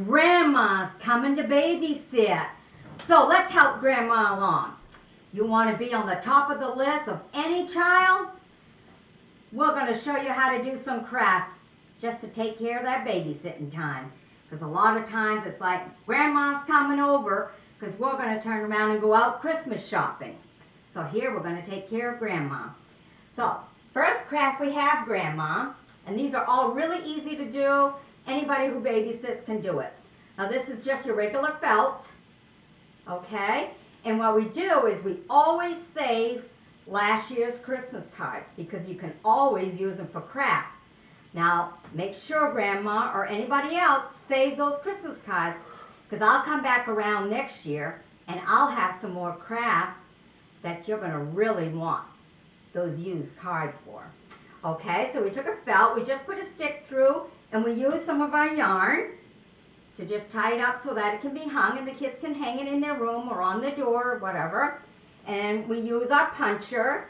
Grandma's coming to babysit. So let's help Grandma along. You want to be on the top of the list of any child? We're going to show you how to do some crafts just to take care of that babysitting time. Because a lot of times it's like, Grandma's coming over, because we're going to turn around and go out Christmas shopping. So here we're going to take care of Grandma. So first craft we have Grandma, and these are all really easy to do. Anybody who babysits can do it. Now this is just your regular felt, okay? And what we do is we always save last year's Christmas cards because you can always use them for crafts. Now make sure Grandma or anybody else save those Christmas cards, because I'll come back around next year and I'll have some more crafts that you're going to really want those used cards for. Okay, so we took a felt, we just put a stick through, and we used some of our yarn to just tie it up so that it can be hung and the kids can hang it in their room or on the door or whatever. And we use our puncher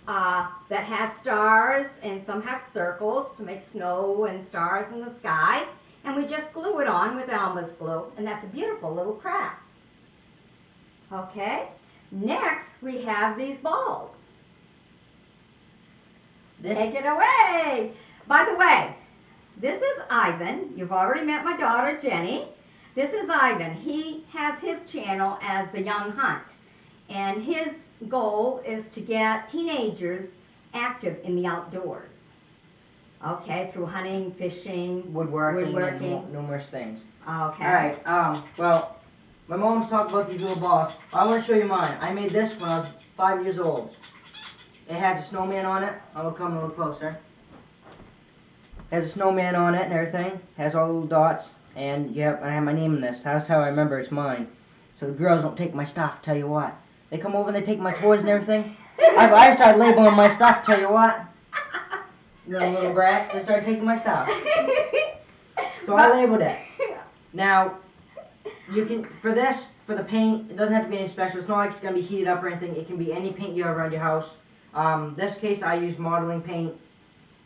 that has stars, and some have circles to make snow and stars in the sky. And we just glue it on with Elmer's glue, and that's a beautiful little craft. Okay, next we have these balls. Take it away. By the way, this is Ivan. You've already met my daughter, Jenny. This is Ivan. He has his channel as TheYoungHunt. And his goal is to get teenagers active in the outdoors. Okay, through hunting, fishing, woodworking. And numerous things. Okay. Alright, well, my mom's talked about these little balls. I want to show you mine. I made this when I was 5 years old. It has a snowman on it. I will come a little closer. It has a snowman on it and everything. It has all the little dots. And yep, I have my name in this. That's how I remember it's mine. So the girls don't take my stuff, tell you what. They come over and they take my toys and everything. I started labeling my stuff, tell you what. You know, little brats, they started taking my stuff. So I labeled it. Now, you can, for the paint, it doesn't have to be any special. It's not like it's going to be heated up or anything. It can be any paint you have around your house. This case, I used modeling paint.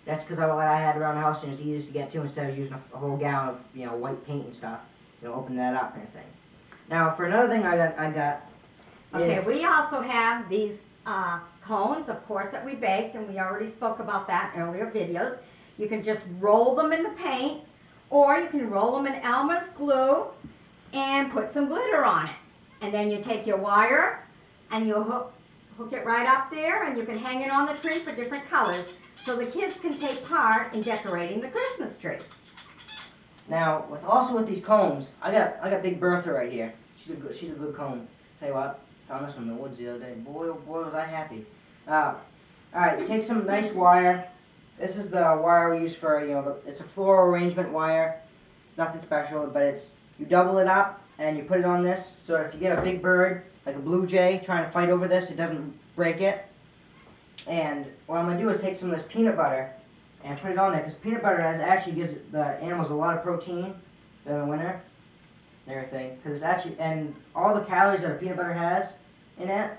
That's because what I had around the house and it's easiest to get to instead of using a whole gallon of, you know, white paint and stuff. You know, open that up and everything. Now, for another thing I got okay, we also have these cones, of course, that we baked, and we already spoke about that in earlier videos. You can just roll them in the paint, or you can roll them in Elmer's glue and put some glitter on it. And then you take your wire and you hook it right up there, and you can hang it on the tree for different colors so the kids can take part in decorating the Christmas tree. Now, with these cones, I got Big Bertha right here. She's a good cone. Tell you what, found this one in the woods the other day. Boy, oh boy, was I happy. Alright, you take some nice wire. This is the wire we use for, you know, it's a floral arrangement wire. Nothing special, but you double it up and you put it on this, so if you get a big bird, like a blue jay, trying to fight over this, it doesn't break it. And what I'm going to do is take some of this peanut butter and put it on there, because peanut butter actually gives the animals a lot of protein in the winter and everything. Because it's actually, and all the calories that a peanut butter has in it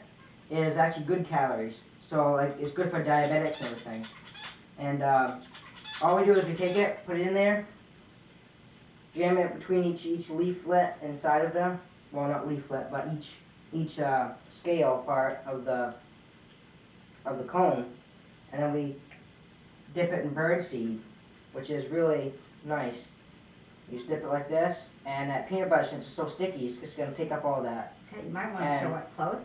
is actually good calories. So like it's good for diabetics and everything. And all we do is we take it, put it in there, jam it between each leaflet inside of them. Well, not leaflet, but each scale part of the cone, and then we dip it in bird seed, which is really nice. You just dip it like this, and that peanut butter, since it's so sticky, it's just going to take up all that. Okay, you might want to show it close.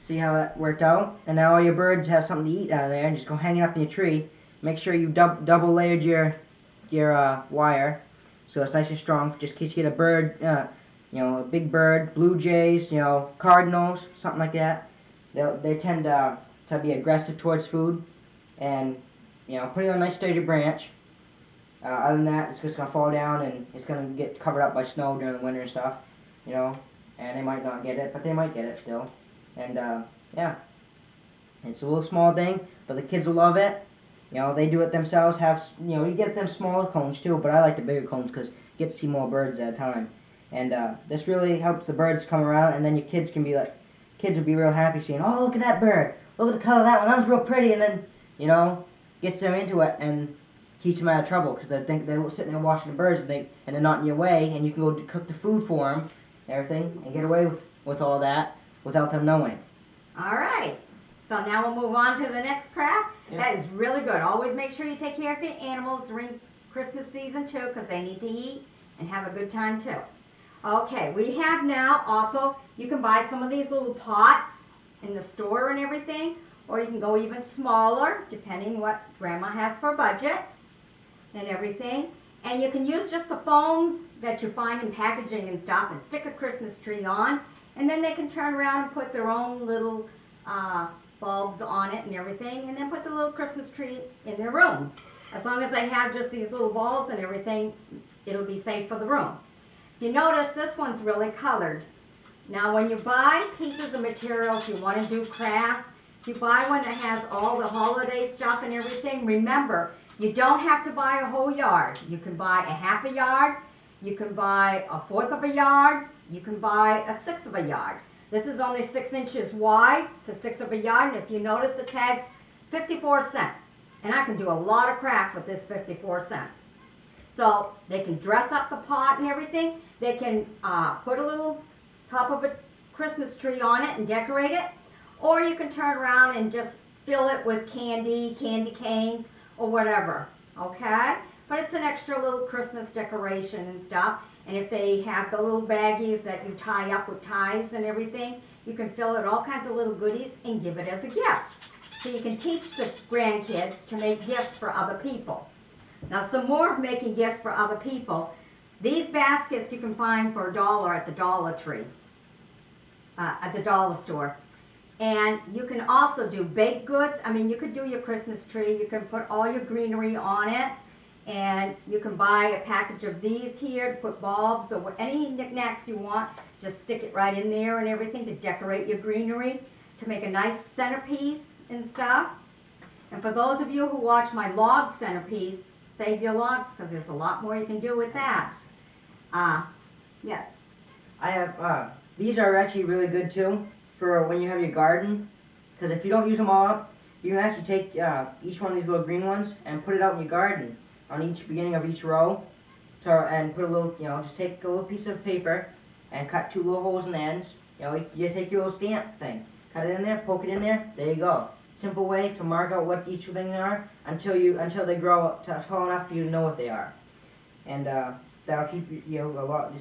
See how that worked out? And now all your birds have something to eat out of there, and just go hang it up in your tree. Make sure you double layered your wire, so it's nice and strong, just in case you get a bird, you know, a big bird, blue jays, you know, cardinals, something like that. They tend to be aggressive towards food, and you know, put it on a nice sturdy branch. Other than that, it's just gonna fall down and it's gonna get covered up by snow during the winter and stuff, you know. And they might not get it, but they might get it still. And yeah, it's a little small thing, but the kids will love it. You know, they do it themselves. You know, you get them smaller cones too, but I like the bigger cones because you get to see more birds at a time. And this really helps the birds come around, and then your kids can be like, kids will be real happy seeing, oh, look at that bird. Look at the color of that one. That was real pretty. And then, you know, gets them into it and keeps them out of trouble, because they think they're sitting there watching the birds, and they're not in your way, and you can go cook the food for them, and everything, and get away with all that without them knowing. All right. So now we'll move on to the next craft. Yeah. That is really good. Always make sure you take care of your animals during Christmas season too, because they need to eat and have a good time too. Okay, we have now also, you can buy some of these little pots in the store and everything, or you can go even smaller, depending what Grandma has for budget and everything. And you can use just the foam that you find in packaging and stuff and stick a Christmas tree on, and then they can turn around and put their own little bulbs on it and everything, and then put the little Christmas tree in their room. As long as they have just these little bulbs and everything, it'll be safe for the room. You notice this one's really colored. Now when you buy pieces of material, if you want to do crafts, if you buy one that has all the holiday stuff and everything, remember, you don't have to buy a whole yard. You can buy a half a yard, you can buy a fourth of a yard, you can buy a sixth of a yard. This is only 6 inches wide to 1/6 of a yard, and if you notice the tag's 54 cents. And I can do a lot of crafts with this 54 cents. So they can dress up the pot and everything. They can put a little top of a Christmas tree on it and decorate it. Or you can turn around and just fill it with candy canes, or whatever, okay? But it's an extra little Christmas decoration and stuff. And if they have the little baggies that you tie up with ties and everything, you can fill it with all kinds of little goodies and give it as a gift. So you can teach the grandkids to make gifts for other people. Now some more of making gifts for other people. These baskets you can find for $1 at the Dollar Tree, at the dollar store. And you can also do baked goods. I mean, you could do your Christmas tree. You can put all your greenery on it. And you can buy a package of these here to put bulbs or any knickknacks you want. Just stick it right in there and everything to decorate your greenery, to make a nice centerpiece and stuff. And for those of you who watch my log centerpiece, save your logs, because there's a lot more you can do with that. Yes. I have, these are actually really good too, for when you have your garden, because if you don't use them all up, you can actually take each one of these little green ones and put it out in your garden, on each beginning of each row, and put a little, just take a little piece of paper and cut 2 little holes in the ends. You take your little stamp thing, cut it in there, poke it in there, there you go. Simple way to mark out what each thing are until they grow up tall enough for you to know what they are. And that'll keep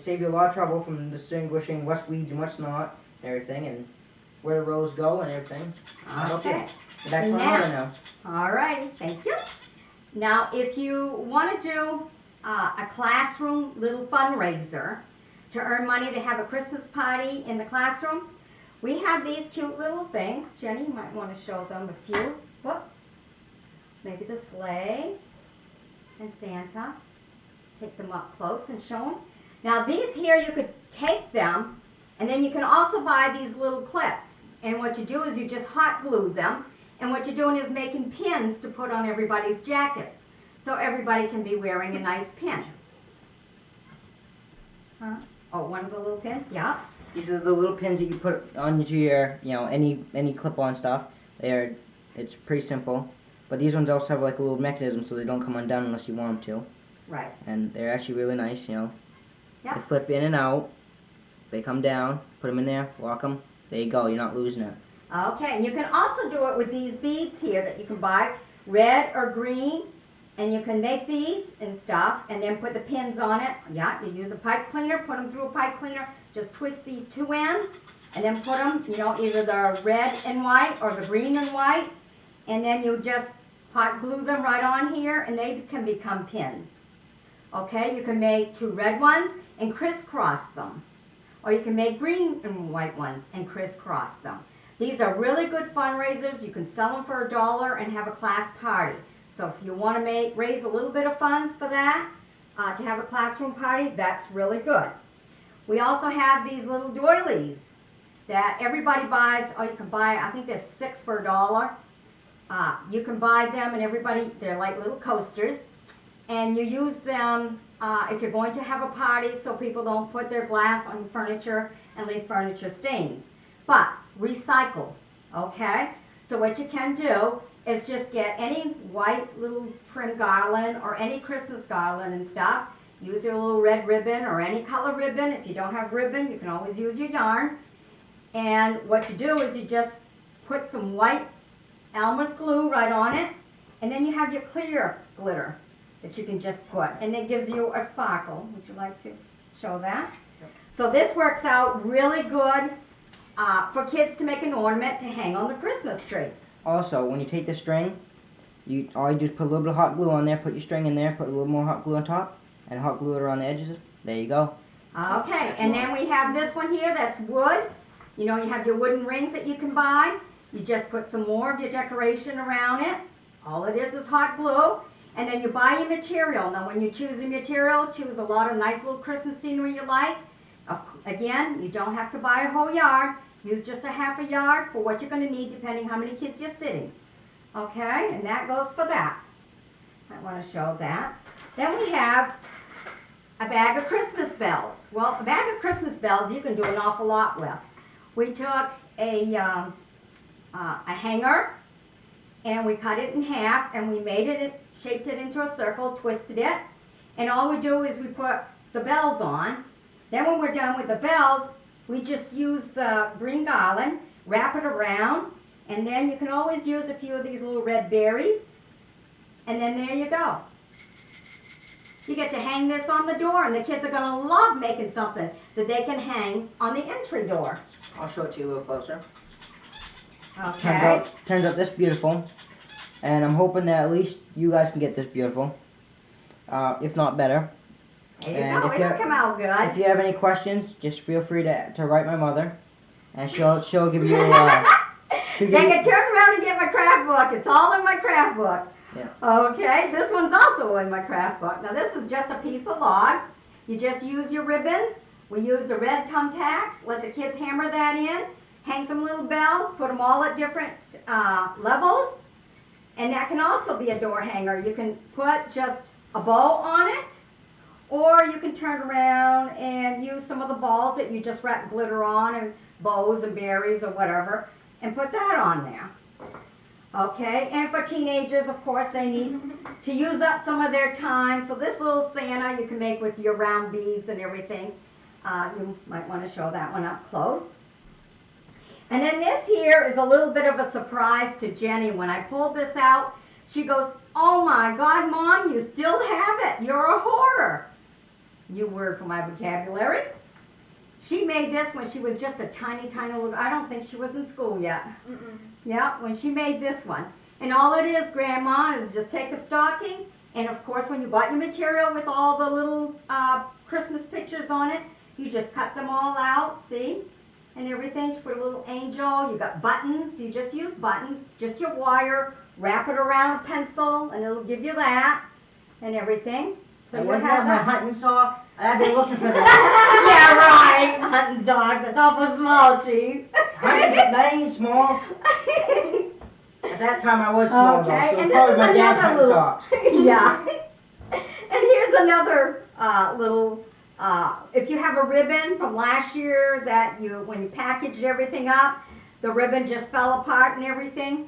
save you a lot of trouble from distinguishing what's weeds and what's not, and everything, and where the rows go and everything. Okay. That's what I want to know. All right, thank you. Now, if you want to do a classroom little fundraiser to earn money to have a Christmas party in the classroom, we have these cute little things. Jenny, you might want to show them a few. Whoop. Maybe the sleigh and Santa. Take them up close and show them. Now, these here, you could take them, and then you can also buy these little clips. And what you do is you just hot glue them. And what you're doing is making pins to put on everybody's jackets, so everybody can be wearing a nice pin. Oh, one of the little pins? Yeah. These are the little pins that you put onto your, any clip-on stuff. It's pretty simple. But these ones also have like a little mechanism so they don't come undone unless you want them to. Right. And they're actually really nice, Yep. They flip in and out. They come down, put them in there, lock them. There you go, you're not losing it. Okay, and you can also do it with these beads here that you can buy, red or green, and you can make these and stuff, and then put the pins on it. Yeah, you use a pipe cleaner, put them through a pipe cleaner, just twist these 2 ends, and then put them, either the red and white or the green and white, and then you just hot glue them right on here, and they can become pins. Okay, you can make 2 red ones and crisscross them, or you can make green and white ones and crisscross them. These are really good fundraisers. You can sell them for $1 and have a class party. So if you want to raise a little bit of funds for that, to have a classroom party, that's really good. We also have these little doilies that everybody buys, or you can buy, I think there's 6 for $1. You can buy them, and they're like little coasters. And you use them if you're going to have a party so people don't put their glass on furniture and leave furniture stains. But recycle, okay? So what you can do is just get any white little trim garland or any Christmas garland and stuff. Use your little red ribbon or any color ribbon. If you don't have ribbon, you can always use your yarn. And what you do is you just put some white Elmer's glue right on it, and then you have your clear glitter that you can just put, and it gives you a sparkle. Would you like to show that? Yep. So this works out really good for kids to make an ornament to hang on the Christmas tree. Also, when you take the string, all you do is put a little bit of hot glue on there, put your string in there, put a little more hot glue on top, and hot glue it around the edges. There you go. Okay, and then we have this one here that's wood. You know, you have your wooden rings that you can buy. You just put some more of your decoration around it. All it is hot glue. And then you buy your material. Now, when you choose the material, choose a lot of nice little Christmas scenery you like. Again, you don't have to buy a whole yard. Use just a half a yard for what you're going to need, depending how many kids you're sitting. Okay, and that goes for that. I want to show that. Then we have a bag of Christmas bells. Well, a bag of Christmas bells you can do an awful lot with. We took a hanger, and we cut it in half, and we made it, shaped it into a circle, twisted it, and all we do is we put the bells on. Then when we're done with the bells, we just use the green garland, wrap it around, and then you can always use a few of these little red berries, and then there you go. You get to hang this on the door, and the kids are going to love making something that they can hang on the entry door. I'll show it to you a little closer. Okay. Turns out this beautiful, and I'm hoping that at least you guys can get this beautiful, if not better. There you go. It'll come out good. If you have any questions, just feel free to write my mother, and she'll give you. They can turn around and get my craft book. It's all in my craft book. Yeah. Okay. This one's also in my craft book. Now this is just a piece of log. You just use your ribbons. We use the red thumbtacks. Let the kids hammer that in. Hang some little bells. Put them all at different levels. And that can also be a door hanger. You can put just a bow on it. Or you can turn around and use some of the balls that you just wrap glitter on, and bows and berries or whatever, and put that on there. Okay, and for teenagers, of course, they need to use up some of their time. So this little Santa you can make with your round beads and everything. You might want to show that one up close. And then this here is a little bit of a surprise to Jenny. When I pulled this out, she goes, "Oh my God, Mom, you still have it. You're a hoarder." New word for my vocabulary. She made this when she was just a tiny, tiny little, I don't think she was in school yet. Yeah, when she made this one. And all it is, Grandma, is just take a stocking, and of course when you bought your material with all the little Christmas pictures on it, you just cut them all out, see? And everything. You put a little angel, you got buttons, you just use buttons, just your wire, wrap it around a pencil, and it'll give you that, and everything. So I you wouldn't have have my that. hunting saw. I've been looking for that. Yeah, right. Hunting dog. That's awful small, Chief. That ain't small. At that time I was small, Okay, though, so and probably this my is dad's another hunting little. socks. Yeah. And here's another little. If you have a ribbon from last year that when you packaged everything up, the ribbon just fell apart and everything.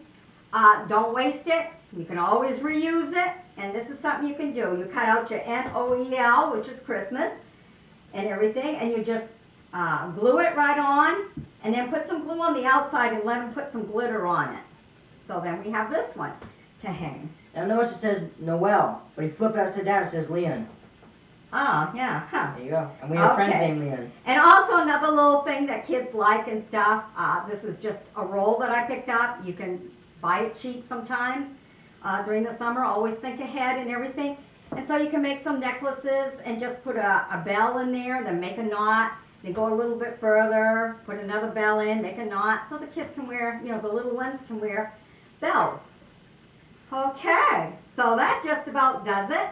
Don't waste it. You can always reuse it, and this is something you can do. You cut out your NOEL, which is Christmas, and everything, and you just glue it right on, and then put some glue on the outside and let them put some glitter on it. So then we have this one to hang. Now notice it says Noel, but if you flip it upside down it says Leon. Oh, yeah, huh. There you go. And we have friends Okay. named Leon. And also another little thing that kids like and stuff, this is just a roll that I picked up. You can buy it cheap sometimes during the summer. Always think ahead and everything. And so you can make some necklaces and just put a bell in there, then make a knot, then go a little bit further, put another bell in, make a knot, so the kids can wear, the little ones can wear bells. Okay, so that just about does it.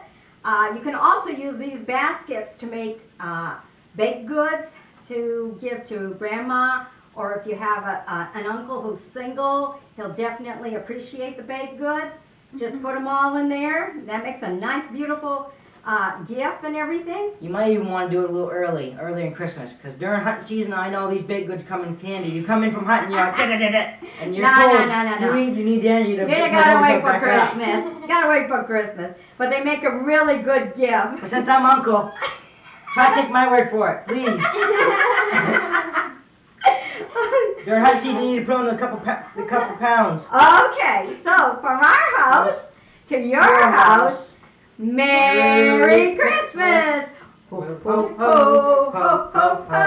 You can also use these baskets to make baked goods to give to Grandma, or if you have an uncle who's single, he'll definitely appreciate the baked goods. Just put them all in there. That makes a nice, beautiful gift and everything. You might even want to do it a little earlier in Christmas, because during hunting season, I know these baked goods come in candy. You come in from hunting, you're like, and you're cold. No. You need the energy to You gotta wait for Christmas. You gotta wait for Christmas. But they make a really good gift. But since I'm uncle, try to take my word for it, please. During hunting season, you need to put on a couple pounds. Okay, so from our house to your house, Merry Christmas! Ho, ho, ho, ho, ho, ho.